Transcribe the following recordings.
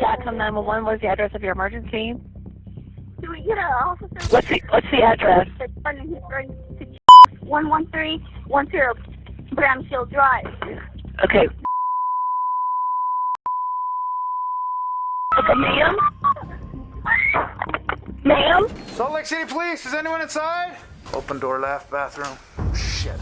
Jackson 911, what is the address of your emergency? Do we get an officer? What's the address? That's funding his going to 11310 Bramshield Drive. Okay. Okay, ma'am? Ma'am? Salt Lake City Police, is anyone inside? Open door left, bathroom. Shit.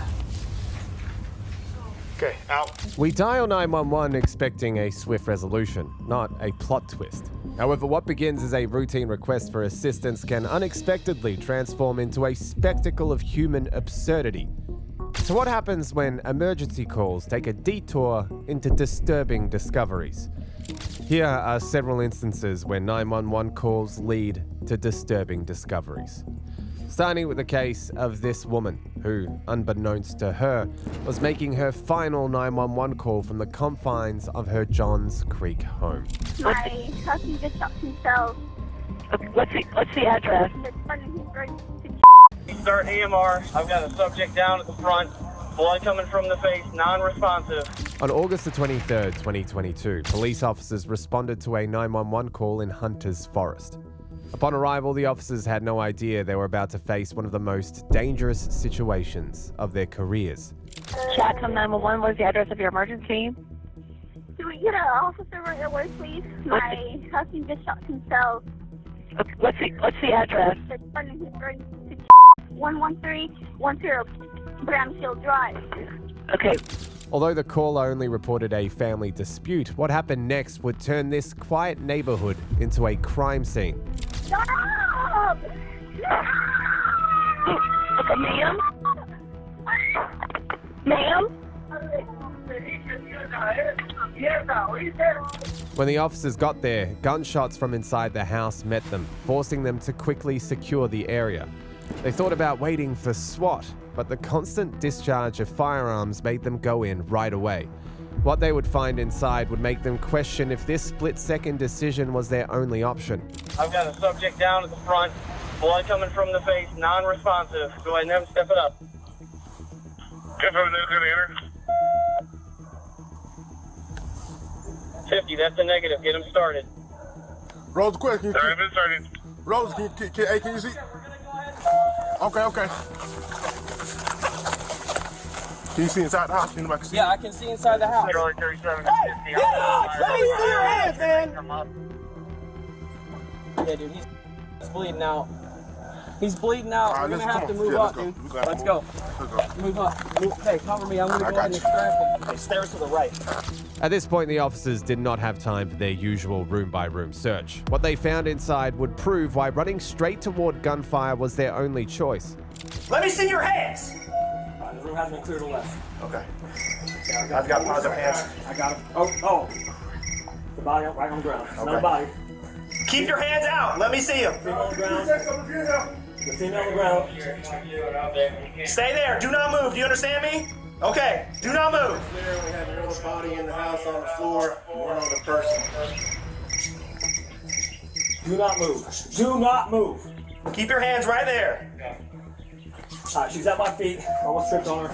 Okay, out. We dial 911 expecting a swift resolution, not a plot twist. However, what begins as a routine request for assistance can unexpectedly transform into a spectacle of human absurdity. So what happens when emergency calls take a detour into disturbing discoveries? Here are several instances where 911 calls lead to disturbing discoveries. Starting with the case of this woman who, unbeknownst to her, was making her final 911 call from the confines of her Johns Creek home. My husband just shot himself. Okay, what's the address? That's funding his going to Start AMR. I've got a subject down at the front. Blood coming from the face, non-responsive. On August the 23rd, 2022, police officers responded to a 911 call in Hunter's Forest. Upon arrival, the officers had no idea they were about to face one of the most dangerous situations of their careers. Jackson 911, what is the address of your emergency? Do we get an officer right away, please? My husband just shot himself. Okay, what's the address? That's funding his going to 11310 Bramshield Drive. Okay. Although the caller only reported a family dispute, what happened next would turn this quiet neighborhood into a crime scene. Stop! Okay, ma'am? Ma'am? When the officers got there, gunshots from inside the house met them, forcing them to quickly secure the area. They thought about waiting for SWAT, but the constant discharge of firearms made them go in right away. What they would find inside would make them question if this split-second decision was their only option. I've got a subject down at the front. Blood coming from the face, non-responsive. Go ahead and have him step it up. Confirm the nuclear enter. 50, that's a negative. Get him started. Rose, quick. Can you, Sorry, I've been started. Rose, can you see? Okay. Can you see inside the house? Anybody can see? Yeah, I can see inside the house. Charlie 37. Hey, get up! Let me see your hands, man! Yeah, dude, he's bleeding out. He's bleeding out. All right, We're gonna let's have to go. move Yeah, up, let's dude. go. Let's go. Move up. Hey, cover me. I'm gonna go ahead and extract him. Hey, stairs to the right. At this point, the officers did not have time for their usual room-by-room search. What they found inside would prove why running straight toward gunfire was their only choice. Let me see your hands. The room has been cleared to left. Okay. I've got positive hands. I got him. Oh. The body right on the ground. It's not a body. Keep your hands out. Let me see them. Female on the ground. The female on the ground. Stay there. Do not move. Do you understand me? Okay. Do not move. We have another body in the house on the floor. One other person. Do not move. Do not move. Keep your hands right there. Alright, she's at my feet. I almost tripped on her.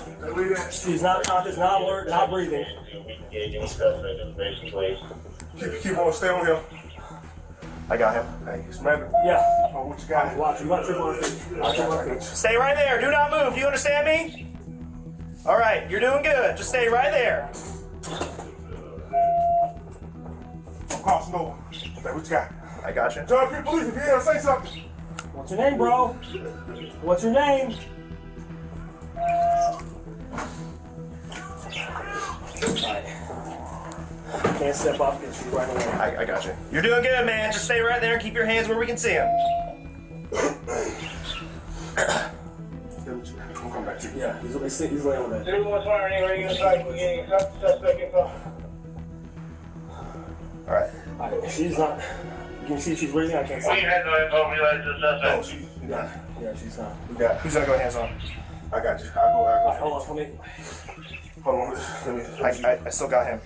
She's not conscious, not alert, not breathing. Keep on, stay on him. I got him. Hey, Commander. Yeah. Oh, what you got? Watch, you might trip on her feet. I'll trip on her feet. Stay right there. Do not move. Do you understand me? All right. You're doing good. Just stay right there. I'm crossing over. Hey, what you got? I got you. Tell the police if you hear, say something. What's your name, bro? What's your name? Alright. Can't step up and shoot right away. I got you. You're doing good, man. Just stay right there. Keep your hands where we can see them. We'll come back to you. Yeah, he's laying on that. Everyone's firing anywhere you can strike. We're getting a suspect info. All right. Alright, she's not. You can see she's breathing. I can't see. We had no info. We realized the Oh, suspect. Yeah, she's not. We got. Who's gonna go hands on? I got you. I'll go. Alright, hold on, let me. Hold on. Let me. I still got him.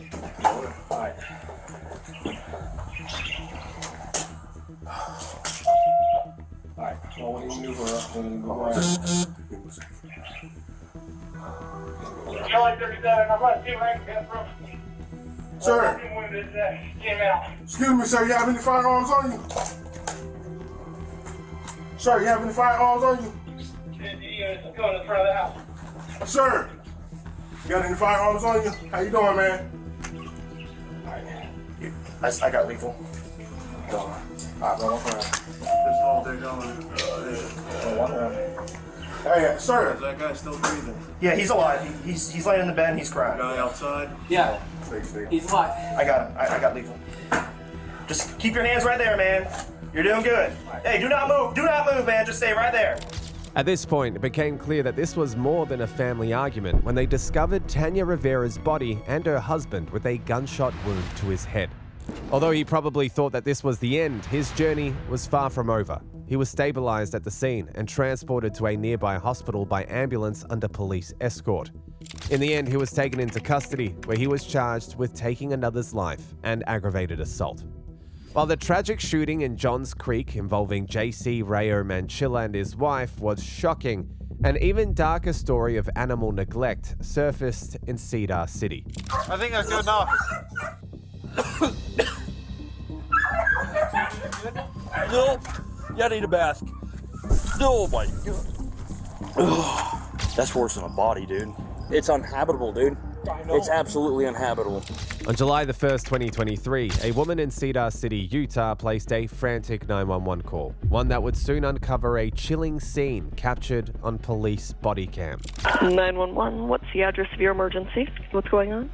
Alright. Alright, well, when you move her up, when you move her up. Charlie 37. I'm going to see where I can get from. Sir. Came out. Excuse me, sir. You have any firearms on you? Sir, you have any firearms on you? Going in front of the house. Sir, you got any firearms on you? How you doing, man? I got lethal. Alright, bro, walk around. This all they're going. Walk around. Hey, sir. Is that guy still breathing? Yeah, he's alive. He's laying in the bed and he's crying. Guy outside? Yeah, Stay. he's alive. I got him. I got lethal. Just keep your hands right there, man. You're doing good. Hey, do not move. Do not move, man. Just stay right there. At this point, it became clear that this was more than a family argument when they discovered Tanya Rivera's body and her husband with a gunshot wound to his head. Although he probably thought that this was the end, his journey was far from over. He was stabilized at the scene and transported to a nearby hospital by ambulance under police escort. In the end, he was taken into custody, where he was charged with taking another's life and aggravated assault. While the tragic shooting in Johns Creek involving J.C. Rayo Manchilla and his wife was shocking, an even darker story of animal neglect surfaced in Cedar City. I think that's good enough. No, you need a bath. Oh my god. That's worse than a body, dude. It's uninhabitable, dude. It's absolutely uninhabitable. On July the 1st, 2023, a woman in Cedar City, Utah, placed a frantic 911 call, one that would soon uncover a chilling scene captured on police body cam. 911, what's the address of your emergency? What's going on?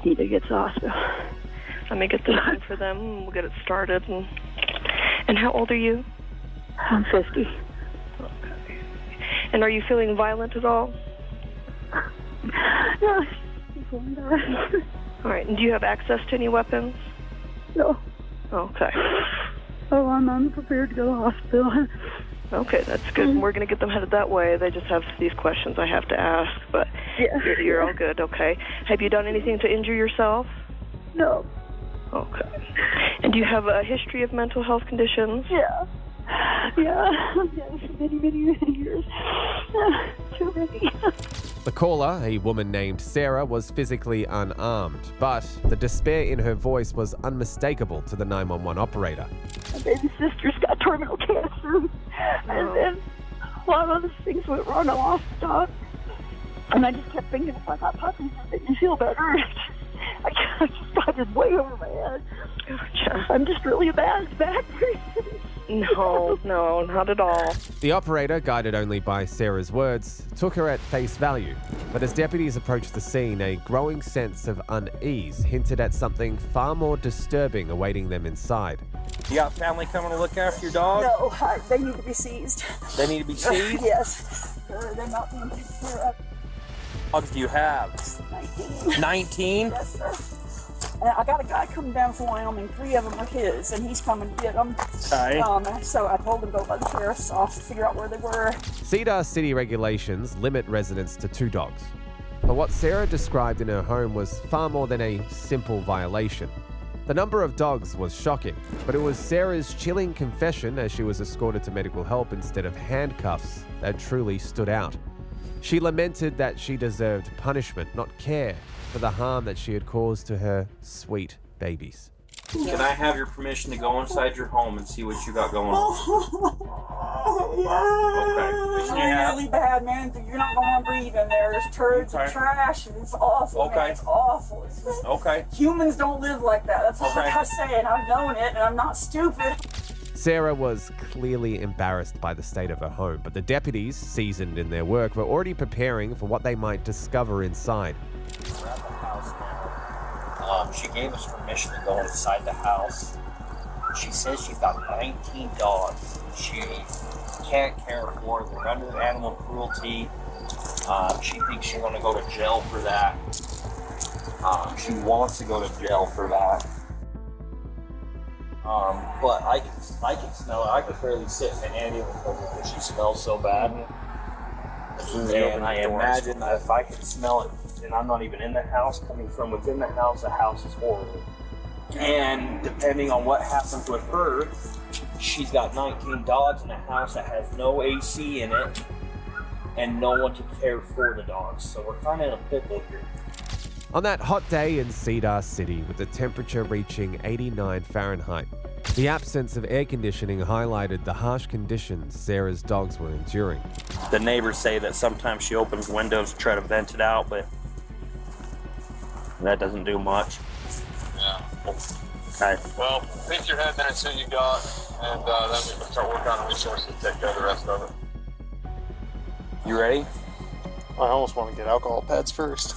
Need to get to the hospital. Let me get the line for them and we'll get it started. And how old are you? I'm 50. Okay. And are you feeling violent at all? No. All right, and do you have access to any weapons? No. Okay. Oh, I'm unprepared to go to the hospital. Okay, that's good. We're going to get them headed that way. They just have these questions I have to ask, but you're all good, okay. Have you done anything to injure yourself? No. Okay. And do you have a history of mental health conditions? Yeah. Yeah. For many years. Too many. The caller, a woman named Sarah, was physically unarmed, but the despair in her voice was unmistakable to the 911 operator. My baby sister's got terminal cancer, and then a lot of other things went wrong. I lost a dog, and I just kept thinking if I got puppies, it made me feel better. I just got it way over my head. Gotcha. I'm just really a bad person. No, not at all. The operator, guided only by Sarah's words, took her at face value. But as deputies approached the scene, a growing sense of unease hinted at something far more disturbing awaiting them inside. You got family coming to look after your dog? No, they need to be seized. They need to be seized? Yes. They're not being taken care of. How dogs do you have? 19. 19? Yes, sir. And I got a guy coming down from Wyoming. 3 of them are his, and he's coming to get them. Okay. So I told him to go by the sheriff's office to figure out where they were. Cedar City regulations limit residents to 2 dogs. But what Sarah described in her home was far more than a simple violation. The number of dogs was shocking, but it was Sarah's chilling confession as she was escorted to medical help instead of handcuffs that truly stood out. She lamented that she deserved punishment, not care, for the harm that she had caused to her sweet babies. Can I have your permission to go inside your home and see what you got going on? Okay. It's really bad, man. You're not going to breathe in there. There's turds and trash, and it's awful, man. It's awful. It's just, humans don't live like that. That's all I gotta say, and I've known it, and I'm not stupid. Sarah was clearly embarrassed by the state of her home, but the deputies, seasoned in their work, were already preparing for what they might discover inside. We're at the house now. She gave us permission to go inside the house. She says she's got 19 dogs. She can't care for them. They're under animal cruelty. She thinks she's going to go to jail for that. She wants to go to jail for that. But I can smell it. I could barely sit in an ambulance because she smells so bad. And I imagine that if I could smell it, and I'm not even in the house, coming from within the house is horrible. And depending on what happens with her, she's got 19 dogs in a house that has no AC in it, and no one to care for the dogs. So we're kind of in a pickle here. On that hot day in Cedar City, with the temperature reaching 89 Fahrenheit, the absence of air conditioning highlighted the harsh conditions Sarah's dogs were enduring. The neighbors say that sometimes she opens windows to try to vent it out, but that doesn't do much. Yeah. Okay. Well, pick your head there and see what you got, and then we can start working on resources to take care of the rest of it. You ready? I almost want to get alcohol pads first.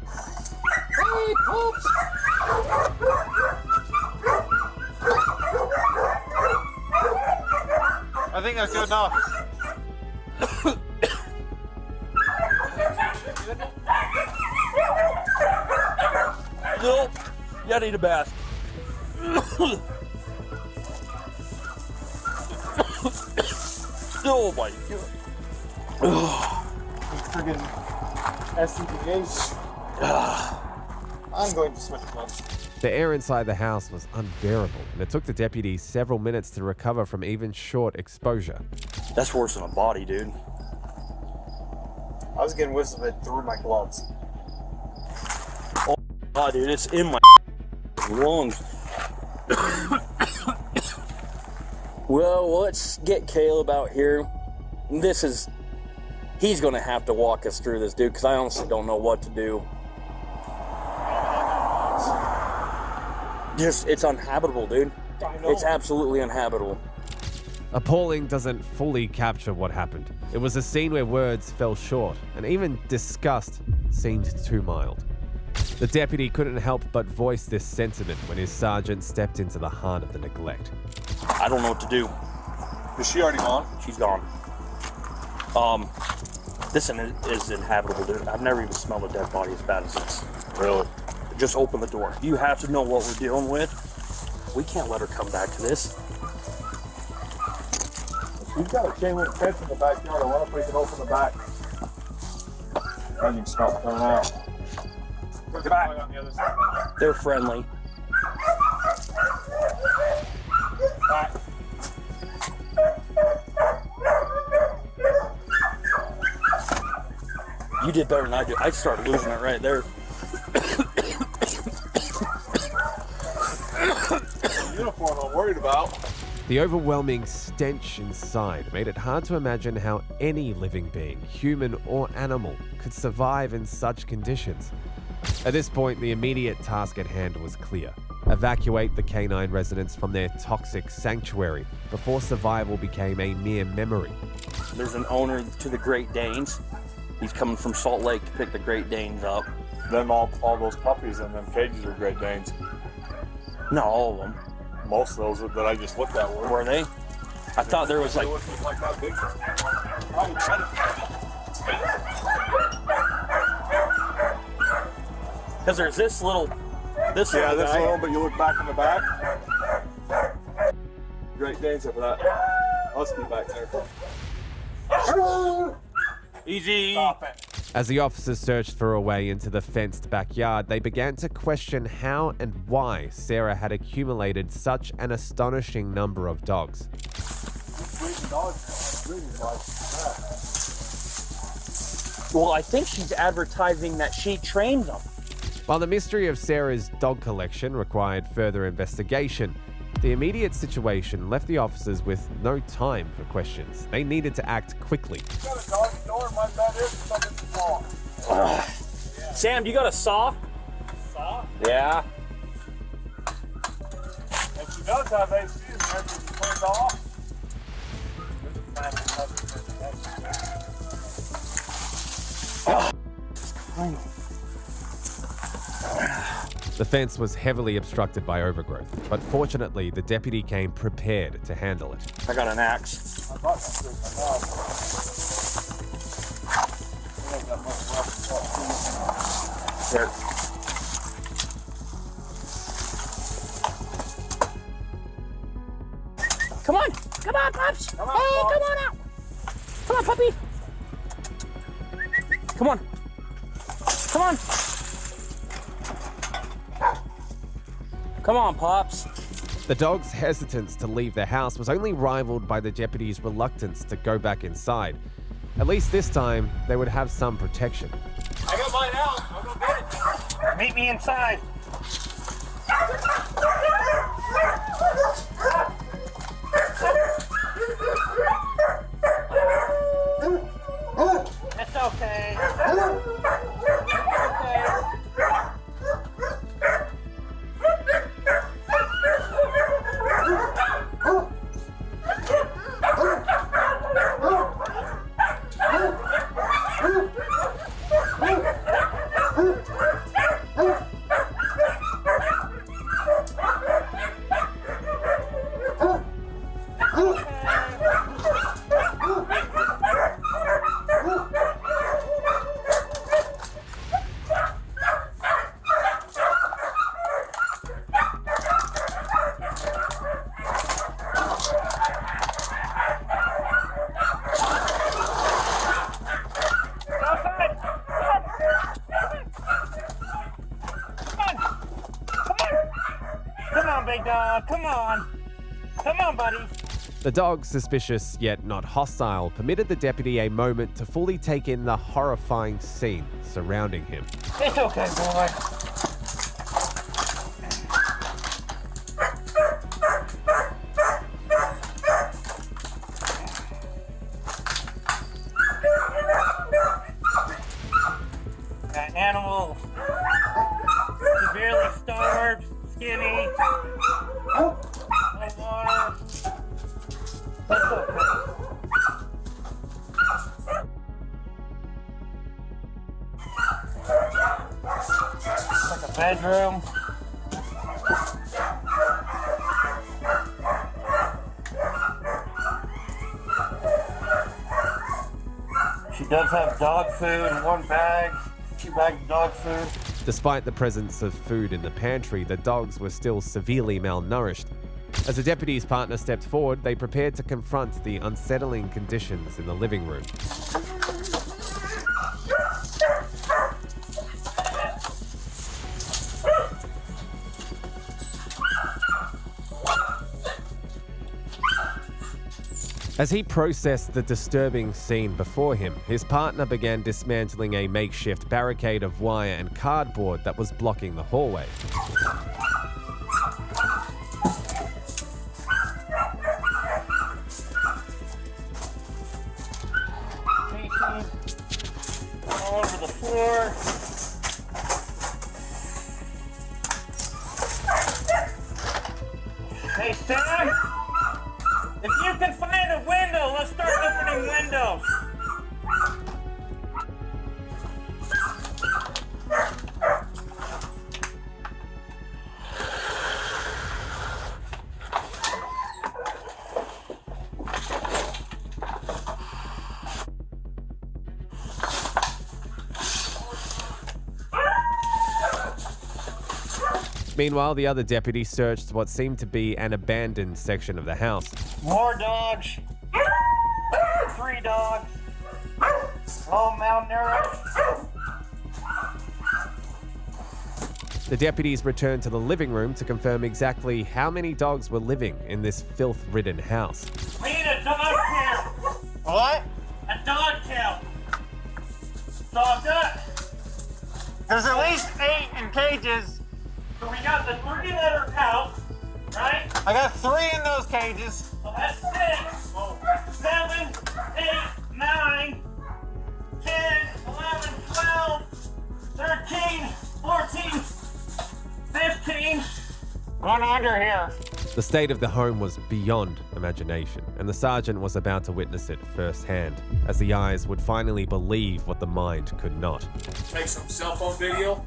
Hey, Poops! I think that's good enough. Nope. You gotta need a bath. Oh my god. Friggin' SCBH. I'm going to switch clubs. The air inside the house was unbearable, and it took the deputies several minutes to recover from even short exposure. That's worse than a body, dude. I was getting whiffs of it through my gloves. Oh god, dude, it's in my lungs. Well, let's get Caleb out here. He's gonna have to walk us through this, dude, because I honestly don't know what to do. It's unhabitable, dude. It's absolutely unhabitable. Appalling doesn't fully capture what happened. It was a scene where words fell short, and even disgust seemed too mild. The deputy couldn't help but voice this sentiment when his sergeant stepped into the heart of the neglect. I don't know what to do. Is she already gone? She's gone. This is inhabitable, dude. I've never even smelled a dead body as bad as this. Really? Just open the door. You have to know what we're dealing with. We can't let her come back to this. We've got a chain link fence in the backyard. I wonder if we can open the back. And you can start coming out. Get back on the other side. They're friendly. Back. You did better than I did. I started losing it right there. Uniform I'm worried about. The overwhelming stench inside made it hard to imagine how any living being, human or animal, could survive in such conditions. At this point, the immediate task at hand was clear. Evacuate the canine residents from their toxic sanctuary before survival became a mere memory. There's an owner to the Great Danes. He's coming from Salt Lake to pick the Great Danes up. Then all those puppies in them cages are Great Danes. Not all of them. Most of those that I just looked at were. Were they? I thought there was like... like that big. Because there's this little... This Yeah, little this guy. little, but you look back in the back. Great Danes up for that. Husky back there. Easy. Stop it. As the officers searched for a way into the fenced backyard, they began to question how and why Sarah had accumulated such an astonishing number of dogs. Well, I think she's advertising that she trains them. While the mystery of Sarah's dog collection required further investigation, the immediate situation left the officers with no time for questions. They needed to act quickly. Got a dog door, my bet is something small. Sam, you got a saw? Saw? Yeah. And she does have AC in there, so she turned off. The fence was heavily obstructed by overgrowth, but fortunately the deputy came prepared to handle it. I got an axe. There. Come on! Come on, Pops! Come on out! Come on, puppy! Come on! Come on! Come on, Pops! The dog's hesitance to leave the house was only rivaled by the deputy's reluctance to go back inside. At least this time, they would have some protection. I got mine out. I'll go get it. Meet me inside. It's okay. Big dog, come on. Come on, buddy. The dog, suspicious yet not hostile, permitted the deputy a moment to fully take in the horrifying scene surrounding him. It's okay, boy. That animal, severely starved, skinny. No water. That's okay. Like a bedroom. She does have dog food in one bag. 2 bags of dog food. Despite the presence of food in the pantry, the dogs were still severely malnourished. As the deputy's partner stepped forward, they prepared to confront the unsettling conditions in the living room. As he processed the disturbing scene before him, his partner began dismantling a makeshift barricade of wire and cardboard that was blocking the hallway. All over the floor. Hey, Sam! If you can find a window, let's start opening windows. Meanwhile, the other deputy searched what seemed to be an abandoned section of the house. More dogs. 3 dogs. All malnourished. The deputies returned to the living room to confirm exactly how many dogs were living in this filth-ridden house. We need a dog count. What? A dog count. So I've got. There's at least 8 in cages. So we got the 3-letter count, right? I got 3 in those cages. So that's 6. 7, 8, 9, 10, 11, 12, 13, 14, 15. One under here. The state of the home was beyond imagination, and the sergeant was about to witness it firsthand, as the eyes would finally believe what the mind could not. Take some cell phone video.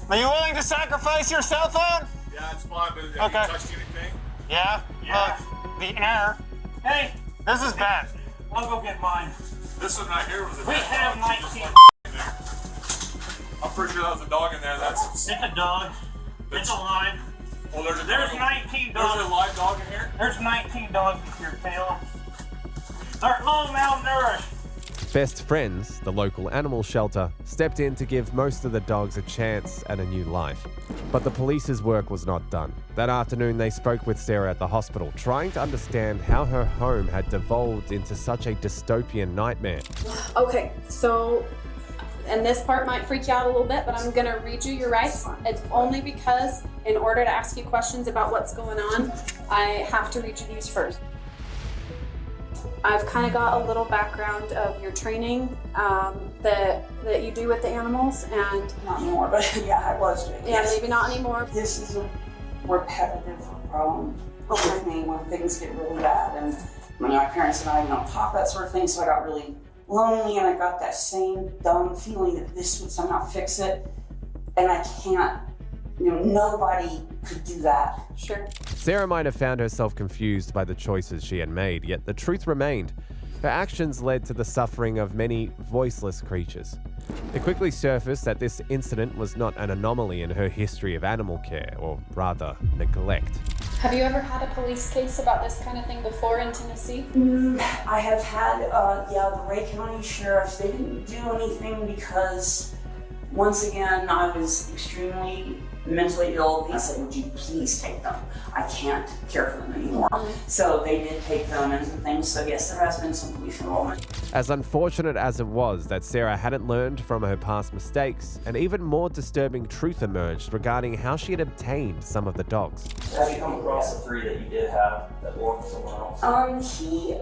Are you willing to sacrifice your cell phone? Yeah, it's fine, but have you touched anything? Yeah. Look, the air. Hey, this is bad. I'll go get mine. This one right here was a We have 19. I'm pretty sure that was a dog in there. It's a dog. It's alive. Well, there's 19 dogs. There's a live dog in here? There's 19 dogs in here, Taylor. They're all malnourished. Best Friends, the local animal shelter, stepped in to give most of the dogs a chance at a new life. But the police's work was not done. That afternoon, they spoke with Sarah at the hospital, trying to understand how her home had devolved into such a dystopian nightmare. Okay, so and this part might freak you out a little bit, but I'm going to read you your rights. It's only because in order to ask you questions about what's going on, I have to read you these first. I've kind of got a little background of your training that you do with the animals, and Not anymore, but yeah, I was doing. yeah, maybe not anymore. This is a repetitive problem with me when things get really bad, and my parents and I don't talk, that sort of thing, so I got really lonely, and I got that same dumb feeling that this would somehow fix it, and I can't, nobody could do that. Sure. Sarah might have found herself confused by the choices she had made, yet the truth remained. Her actions led to the suffering of many voiceless creatures. It quickly surfaced that this incident was not an anomaly in her history of animal care, or rather, neglect. Have you ever had a police case about this kind of thing before in Tennessee? I have had, the Ray County Sheriffs, they didn't do anything because, once again, I was extremely mentally ill. They said, would you please take them? I can't care for them anymore. So they did take them and some things. So yes, there has been some police involvement. As unfortunate as it was that Sarah hadn't learned from her past mistakes, an even more disturbing truth emerged regarding how she had obtained some of the dogs. Have you come across the 3 that you did have that belonged to someone else?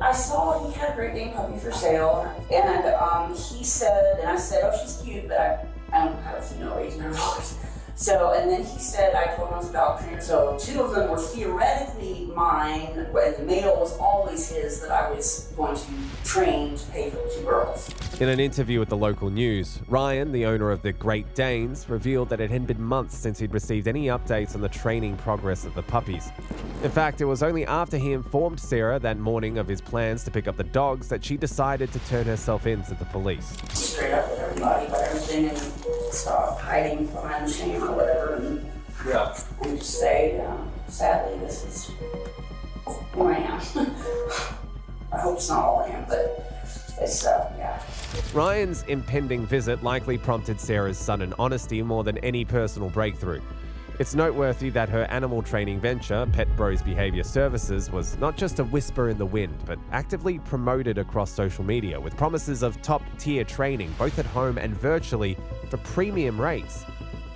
I saw he had a Great Dane puppy for sale, and he said, and I said, oh, she's cute, but I don't have $800. So, and then he said, I told him I was about trainer. So 2 of them were theoretically mine, and the male was always his that I was going to train to pay for the 2 girls. In an interview with the local news, Ryan, the owner of the Great Danes, revealed that it had been months since he'd received any updates on the training progress of the puppies. In fact, it was only after he informed Sarah that morning of his plans to pick up the dogs that she decided to turn herself in to the police. Straight up with everybody about everything and stop hiding behind shame or whatever, and just say, sadly, this is who I am. I hope it's not all I am, but it's, yeah. Ryan's impending visit likely prompted Sarah's sudden honesty more than any personal breakthrough. It's noteworthy that her animal training venture, Pet Bros Behavior Services, was not just a whisper in the wind, but actively promoted across social media with promises of top-tier training, both at home and virtually, for premium rates.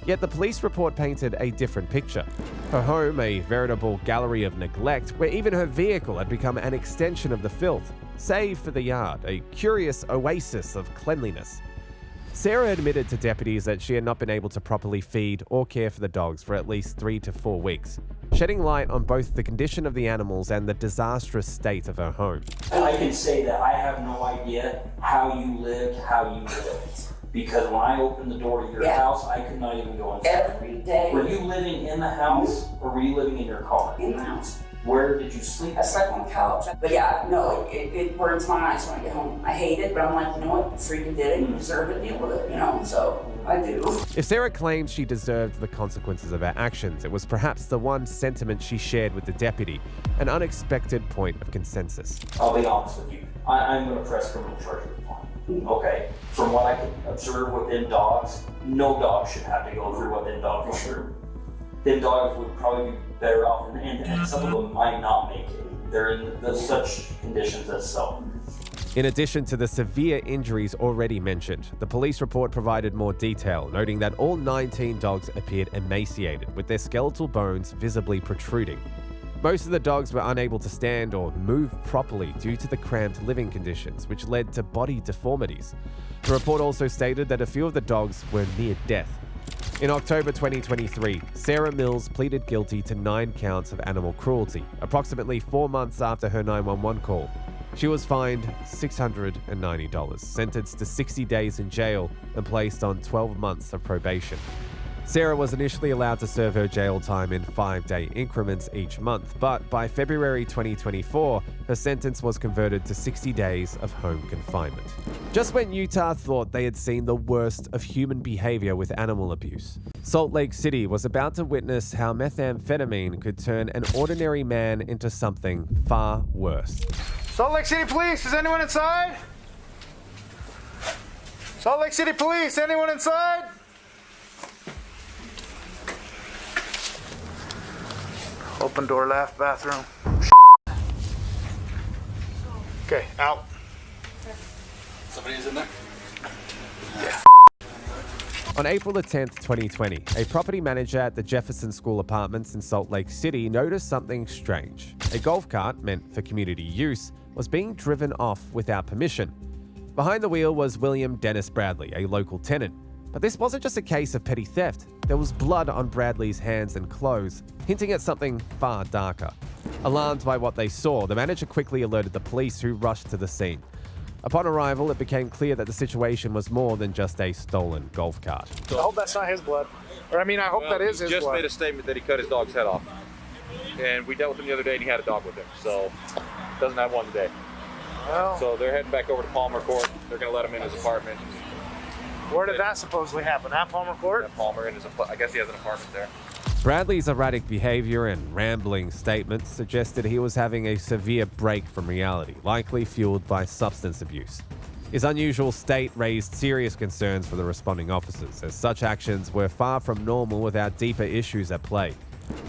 Yet the police report painted a different picture. Her home, a veritable gallery of neglect, where even her vehicle had become an extension of the filth, save for the yard, a curious oasis of cleanliness. Sarah admitted to deputies that she had not been able to properly feed or care for the dogs for at least 3 to 4 weeks, shedding light on both the condition of the animals and the disastrous state of her home. I can say that I have no idea how you lived. Because when I opened the door to your house, I could not even go inside. Every day. Were you living in the house or were you living in your car? In the house. Where did you sleep? I slept on the couch. But yeah, no, it burns my eyes when I get home. I hate it, but I'm like, you know what? You freaking did it. You deserve it. Deal with it, so I do. If Sarah claimed she deserved the consequences of her actions, it was perhaps the one sentiment she shared with the deputy, an unexpected point of consensus. I'll be honest with you. I'm going to press criminal charges upon you. Okay? From what I can observe within dogs, no dog should have to go through what them dogs go through. Them dogs would probably be better off, and some of them might not make it. They're in such conditions as so. In addition to the severe injuries already mentioned, the police report provided more detail, noting that all 19 dogs appeared emaciated, with their skeletal bones visibly protruding. Most of the dogs were unable to stand or move properly due to the cramped living conditions, which led to body deformities. The report also stated that a few of the dogs were near death. In October 2023, Sarah Mills pleaded guilty to 9 counts of animal cruelty, approximately 4 months after her 911 call. She was fined $690, sentenced to 60 days in jail, and placed on 12 months of probation. Sarah was initially allowed to serve her jail time in 5-day increments each month, but by February 2024, her sentence was converted to 60 days of home confinement. Just when Utah thought they had seen the worst of human behavior with animal abuse, Salt Lake City was about to witness how methamphetamine could turn an ordinary man into something far worse. Salt Lake City Police, is anyone inside? Salt Lake City Police, anyone inside? Open door left, bathroom. Okay, out. Somebody's in there? Yeah. On April the 10th, 2020, a property manager at the Jefferson School Apartments in Salt Lake City noticed something strange. A golf cart, meant for community use, was being driven off without permission. Behind the wheel was William Dennis Bradley, a local tenant. But this wasn't just a case of petty theft. There was blood on Bradley's hands and clothes, hinting at something far darker. Alarmed by what they saw, the manager quickly alerted the police, who rushed to the scene. Upon arrival, it became clear that the situation was more than just a stolen golf cart. I hope that's not his blood. Or I hope that is his blood. He just made a statement that he cut his dog's head off. And we dealt with him the other day and he had a dog with him. So, doesn't have one today. Well, so they're heading back over to Palmer Court. They're going to let him in his apartment. Where did that supposedly happen? At Palmer Court? At Palmer, I guess he has an apartment there. Bradley's erratic behavior and rambling statements suggested he was having a severe break from reality, likely fueled by substance abuse. His unusual state raised serious concerns for the responding officers, as such actions were far from normal without deeper issues at play.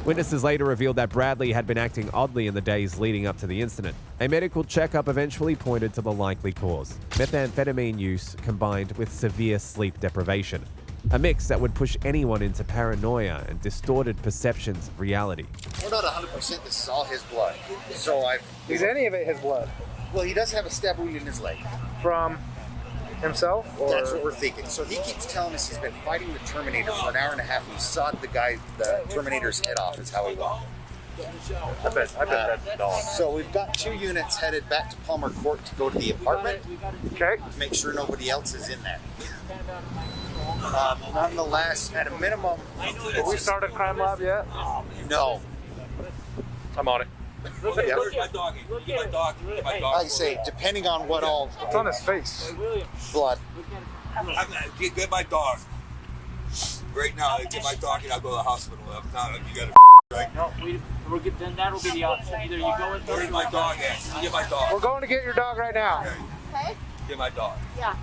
Witnesses later revealed that Bradley had been acting oddly in the days leading up to the incident. A medical checkup eventually pointed to the likely cause: methamphetamine use combined with severe sleep deprivation. A mix that would push anyone into paranoia and distorted perceptions of reality. We're not 100% this is all his blood. So Is any of it his blood? Well, he does have a stab wound in his leg. From himself? Or? That's what we're thinking. So he keeps telling us he's been fighting the Terminator for an hour and a half. He sawed the Terminator's head off is how he went. I bet that's the dog. So we've got 2 units headed back to Palmer Court to go to the apartment. Okay. To make sure nobody else is in there. Nonetheless, at a minimum... Have we started crime lab yet? No. I'm on it. Where's my dog? Get my dog. Like I say, depending on what all... It's on his face. Blood. Get my dog. Right now, get my dog and I'll go to the hospital. If not, you gotta right? No, then that'll be the option. Either you go with Where's my dog at? Get my dog. We're going to get your dog right now. Okay. Get my dog. Yeah.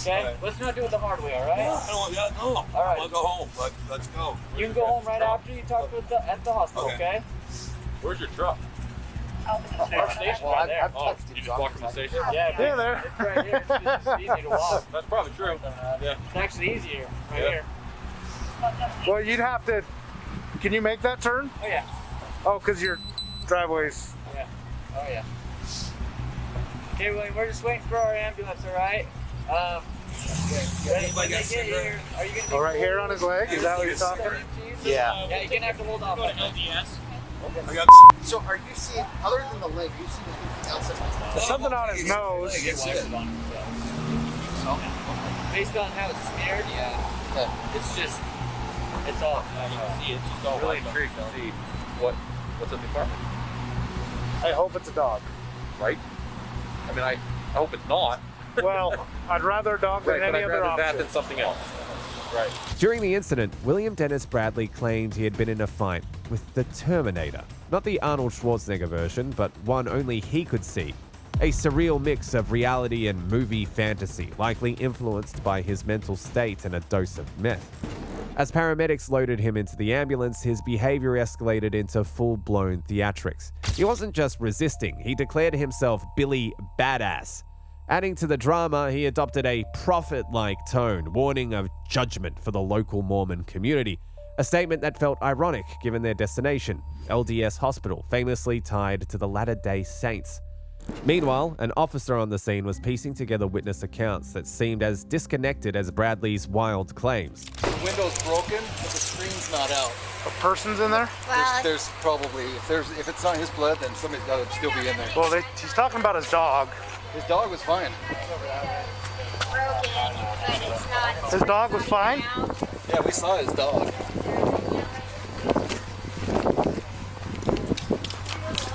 Okay, right. Let's not do it the hard way, all right? No. All right. I want to go home. Let's go. You can go home right after you talk at the hospital, okay? Where's your truck? Our station right there. You just walk from the station? Yeah, there. It's right here. It's just easy to walk. That's probably true. Yeah. It's actually easier right here. Well, you'd have to... Can you make that turn? Oh, yeah. Oh, because your driveway's... Yeah. Oh, yeah. Okay, William, we're just waiting for our ambulance, all right? When they get here, are you going to be right here on his leg? Is that what you're talking? Yeah. Yeah, you're going to have to hold off on LDS. So are you seeing, other than the leg, are you seeing anything else? There's something on his nose. Based on how it's smeared, yeah. It's just, it's all, you can see it's just all really white. intrigued to see what's in the apartment. I hope it's a dog. Right? I hope it's not. Well, I'd rather a dog than any other option. That than something else. Right. During the incident, William Dennis Bradley claimed he had been in a fight with the Terminator. Not the Arnold Schwarzenegger version, but one only he could see. A surreal mix of reality and movie fantasy, likely influenced by his mental state and a dose of meth. As paramedics loaded him into the ambulance, his behavior escalated into full-blown theatrics. He wasn't just resisting, he declared himself Billy Badass. Adding to the drama, he adopted a prophet-like tone, warning of judgment for the local Mormon community, a statement that felt ironic given their destination, LDS Hospital, famously tied to the Latter-day Saints. Meanwhile, an officer on the scene was piecing together witness accounts that seemed as disconnected as Bradley's wild claims. The window's broken, but the screen's not out. A person's in there? There's probably, if it's not his blood, then somebody's got to still be in there. Well, he's talking about his dog. His dog was fine. His dog was fine? Yeah, we saw his dog.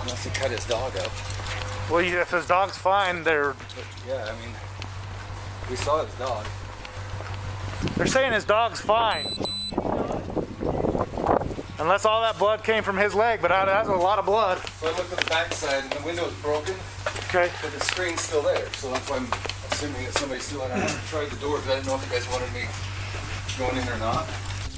Unless he cut his dog up. Well, if his dog's fine, Yeah, we saw his dog. They're saying his dog's fine. Unless all that blood came from his leg, but that's a lot of blood. So I looked at the backside and the window's broken. Okay. But the screen's still there, so that's why I'm assuming that somebody's still in there. I haven't tried the door because I didn't know if you guys wanted me going in or not.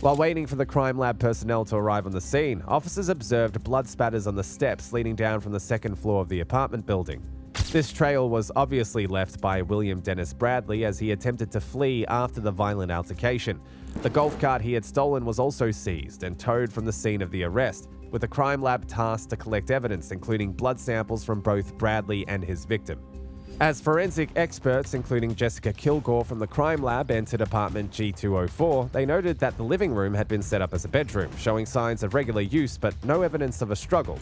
While waiting for the crime lab personnel to arrive on the scene, officers observed blood spatters on the steps leading down from the second floor of the apartment building. This trail was obviously left by William Dennis Bradley as he attempted to flee after the violent altercation. The golf cart he had stolen was also seized and towed from the scene of the arrest, with the crime lab tasked to collect evidence, including blood samples from both Bradley and his victim. As forensic experts, including Jessica Kilgore from the crime lab, entered apartment G204, they noted that the living room had been set up as a bedroom, showing signs of regular use but no evidence of a struggle.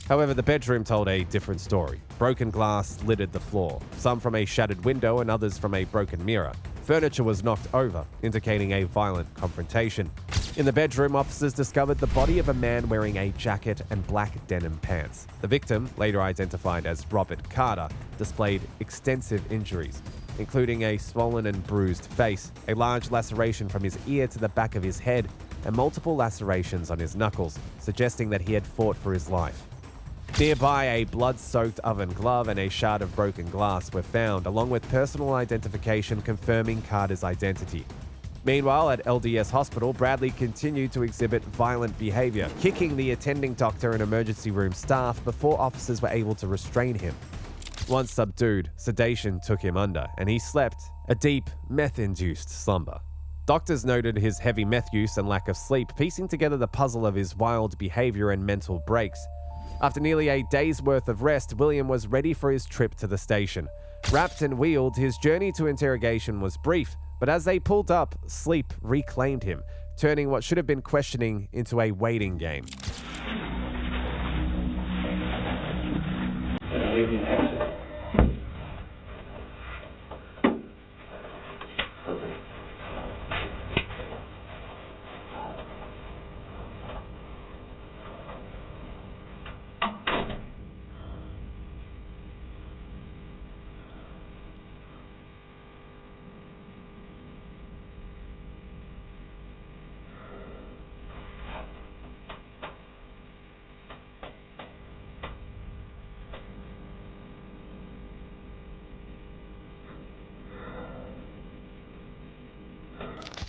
However, the bedroom told a different story. Broken glass littered the floor, some from a shattered window and others from a broken mirror. Furniture was knocked over, indicating a violent confrontation. In the bedroom, officers discovered the body of a man wearing a jacket and black denim pants. The victim, later identified as Robert Carter, displayed extensive injuries, including a swollen and bruised face, a large laceration from his ear to the back of his head, and multiple lacerations on his knuckles, suggesting that he had fought for his life. Nearby, a blood-soaked oven glove and a shard of broken glass were found, along with personal identification confirming Carter's identity. Meanwhile, at LDS Hospital, Bradley continued to exhibit violent behavior, kicking the attending doctor and emergency room staff before officers were able to restrain him. Once subdued, sedation took him under, and he slept a deep, meth-induced slumber. Doctors noted his heavy meth use and lack of sleep, piecing together the puzzle of his wild behavior and mental breaks. After nearly a day's worth of rest, William was ready for his trip to the station. Wrapped and wheeled, his journey to interrogation was brief, but as they pulled up, sleep reclaimed him, turning what should have been questioning into a waiting game.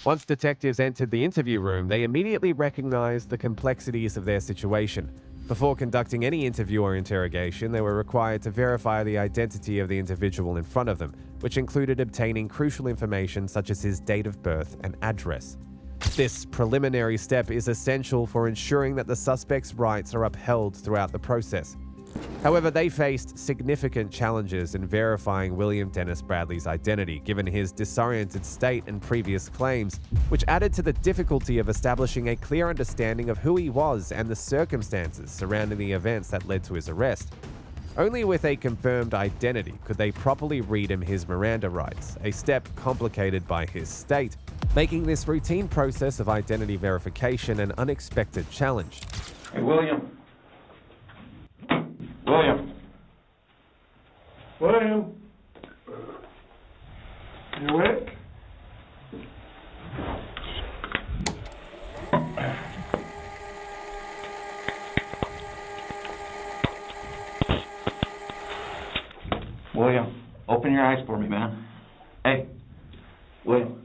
Once detectives entered the interview room, they immediately recognized the complexities of their situation. Before conducting any interview or interrogation, they were required to verify the identity of the individual in front of them, which included obtaining crucial information such as his date of birth and address. This preliminary step is essential for ensuring that the suspect's rights are upheld throughout the process. However, they faced significant challenges in verifying William Dennis Bradley's identity, given his disoriented state and previous claims, which added to the difficulty of establishing a clear understanding of who he was and the circumstances surrounding the events that led to his arrest. Only with a confirmed identity could they properly read him his Miranda rights, a step complicated by his state, making this routine process of identity verification an unexpected challenge. Hey, William. William. William. You awake? William, open your eyes for me, man. Hey, William.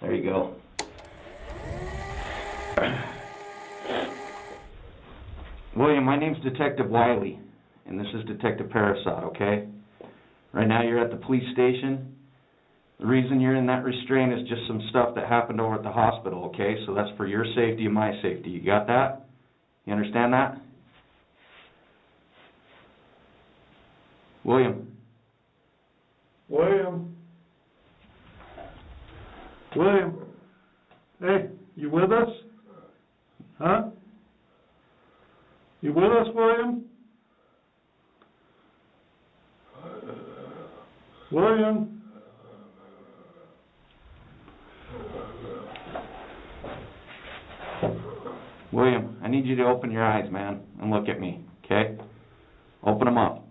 There you go. William, my name's Detective Wiley, and this is Detective Parasot, okay? Right now you're at the police station. The reason you're in that restraint is just some stuff that happened over at the hospital, okay? So that's for your safety and my safety. You got that? You understand that? William. William. William. Hey, you with us? Huh? You with us, William? William? William, I need you to open your eyes, man, and look at me, okay? Open them up.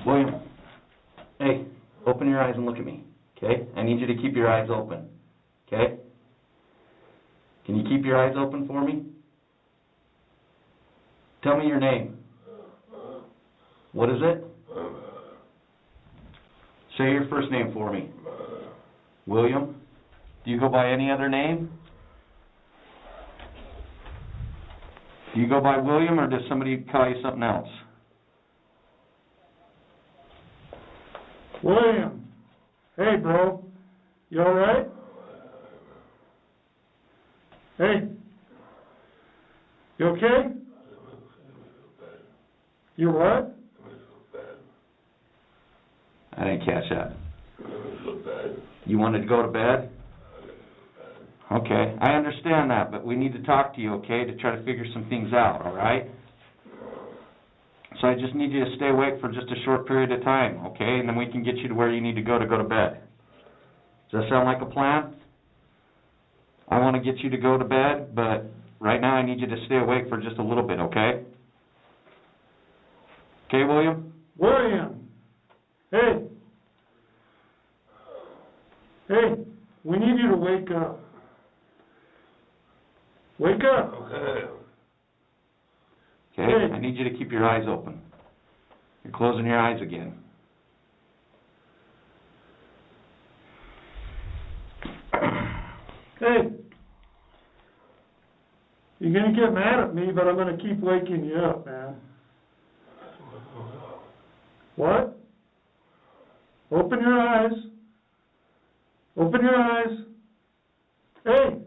William, hey, open your eyes and look at me, okay? I need you to keep your eyes open, okay? Can you keep your eyes open for me? Tell me your name. What is it? Say your first name for me. William? Do you go by any other name? Do you go by William, or does somebody call you something else? William. Hey, bro. You all right? Hey. You okay? You what? I didn't catch that. You wanted to go to bed? Okay, I understand that, but we need to talk to you, okay, to try to figure some things out, all right? So I just need you to stay awake for just a short period of time, okay? And then we can get you to where you need to go to bed. Does that sound like a plan? I want to get you to go to bed, but right now I need you to stay awake for just a little bit, okay? Okay, William? William. Hey. Hey, we need you to wake up. Wake up. Okay, I need you to keep your eyes open. You're closing your eyes again. Hey. You're going to get mad at me, but I'm going to keep waking you up, man. What? Open your eyes. Open your eyes. Hey.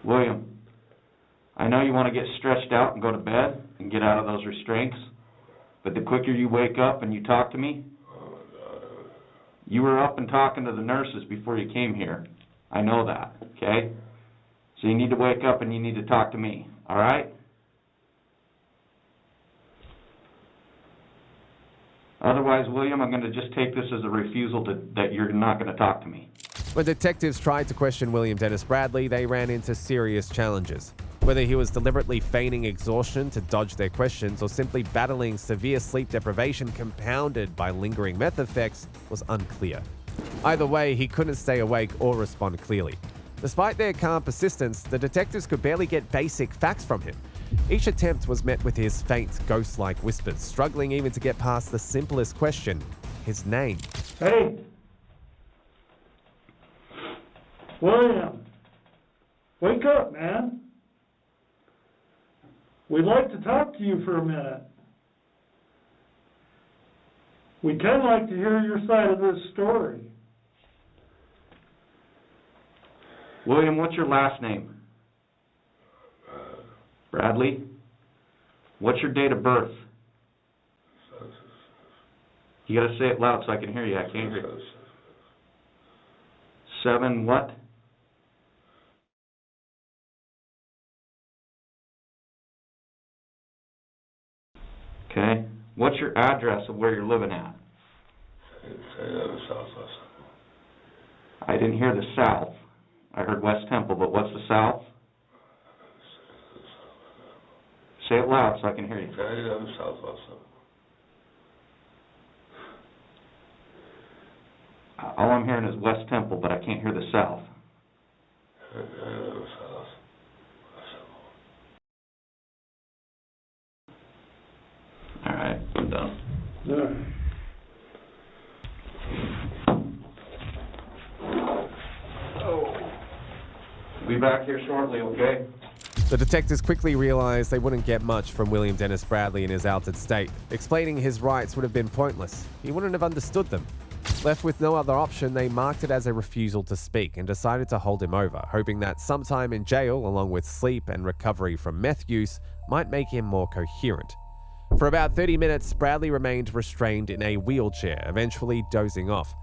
William, I know you want to get stretched out and go to bed and get out of those restraints, but the quicker you wake up and you talk to me, you were up and talking to the nurses before you came here. I know that, okay? So you need to wake up and you need to talk to me, all right? Otherwise, William, I'm going to just take this as a refusal that you're not going to talk to me. When detectives tried to question William Dennis Bradley, they ran into serious challenges. Whether he was deliberately feigning exhaustion to dodge their questions or simply battling severe sleep deprivation compounded by lingering meth effects was unclear. Either way, he couldn't stay awake or respond clearly. Despite their calm persistence, the detectives could barely get basic facts from him. Each attempt was met with his faint, ghost-like whispers, struggling even to get past the simplest question, his name. Hey! William! Wake up, man! We'd like to talk to you for a minute. We'd kind of like to hear your side of this story. William, what's your last name? Bradley? What's your date of birth? You gotta say it loud so I can hear you. I can't hear you. 7 what? Okay. What's your address of where you're living at? I didn't hear the south. I heard West Temple, but what's the south? Say it loud so I can hear you. All I'm hearing is West Temple, but I can't hear the south. All right, I'm done. Yeah. Be back here shortly, okay? The detectives quickly realized they wouldn't get much from William Dennis Bradley in his altered state. Explaining his rights would have been pointless. He wouldn't have understood them. Left with no other option, they marked it as a refusal to speak and decided to hold him over, hoping that some time in jail, along with sleep and recovery from meth use, might make him more coherent. For about 30 minutes, Bradley remained restrained in a wheelchair, eventually dozing off.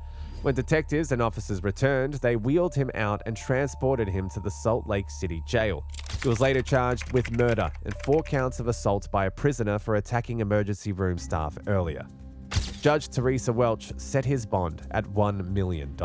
When detectives and officers returned, they wheeled him out and transported him to the Salt Lake City jail. He was later charged with murder and 4 counts of assault by a prisoner for attacking emergency room staff earlier. Judge Teresa Welch set his bond at $1 million.